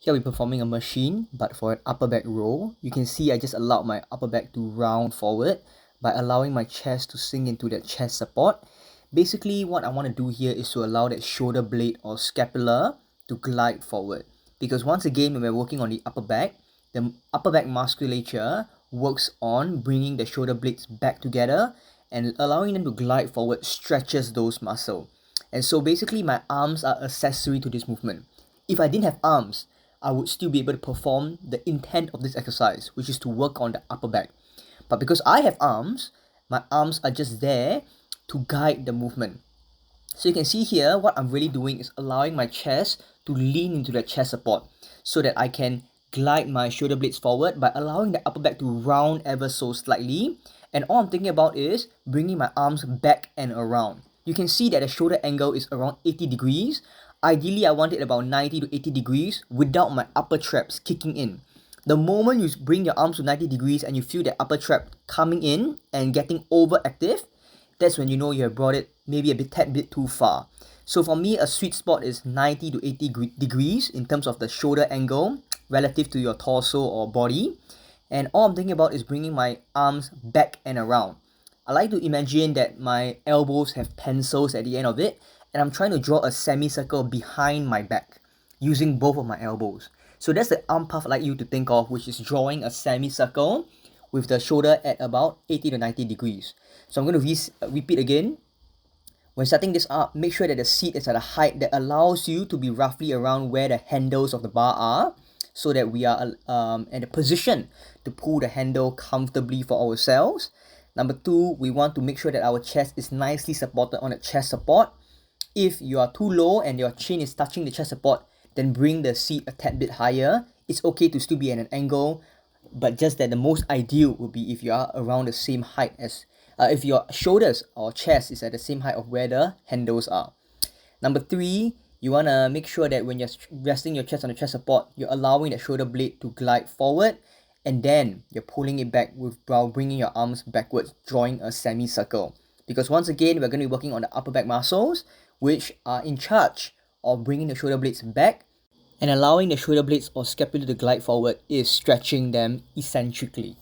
Here we're performing a machine, but for an upper back row. You can see I just allowed my upper back to round forward by allowing my chest to sink into that chest support. Basically, what I want to do here is to allow that shoulder blade or scapula to glide forward. Because once again, when we're working on the upper back musculature works on bringing the shoulder blades back together and allowing them to glide forward stretches those muscles. And so basically, my arms are accessory to this movement. If I didn't have arms, I would still be able to perform the intent of this exercise, which is to work on the upper back. But because I have arms, my arms are just there to guide the movement. So you can see here, what I'm really doing is allowing my chest to lean into the chest support so that I can glide my shoulder blades forward by allowing the upper back to round ever so slightly. And all I'm thinking about is bringing my arms back and around. You can see that the shoulder angle is around 80 degrees. Ideally, I want it about 90 to 80 degrees without my upper traps kicking in. The moment you bring your arms to 90 degrees and you feel that upper trap coming in and getting overactive, that's when you know you have brought it maybe a tad bit too far. So for me, a sweet spot is 90 to 80 degrees in terms of the shoulder angle relative to your torso or body. And all I'm thinking about is bringing my arms back and around. I like to imagine that my elbows have pencils at the end of it, and I'm trying to draw a semicircle behind my back using both of my elbows. So that's the arm path I'd like you to think of, which is drawing a semicircle with the shoulder at about 80 to 90 degrees. So I'm going to repeat again. When setting this up, make sure that the seat is at a height that allows you to be roughly around where the handles of the bar are, so that we are in a position to pull the handle comfortably for ourselves. Number two, we want to make sure that our chest is nicely supported on the chest support. If you are too low and your chin is touching the chest support, then bring the seat a tad bit higher. It's okay to still be at an angle, but just that the most ideal would be if you are around the same height as, if your shoulders or chest is at the same height of where the handles are. Number three, you want to make sure that when you're resting your chest on the chest support, you're allowing the shoulder blade to glide forward, and then you're pulling it back while bringing your arms backwards, drawing a semicircle. Because once again, we're going to be working on the upper back muscles, which are in charge of bringing the shoulder blades back, and allowing the shoulder blades or scapula to glide forward is stretching them eccentrically.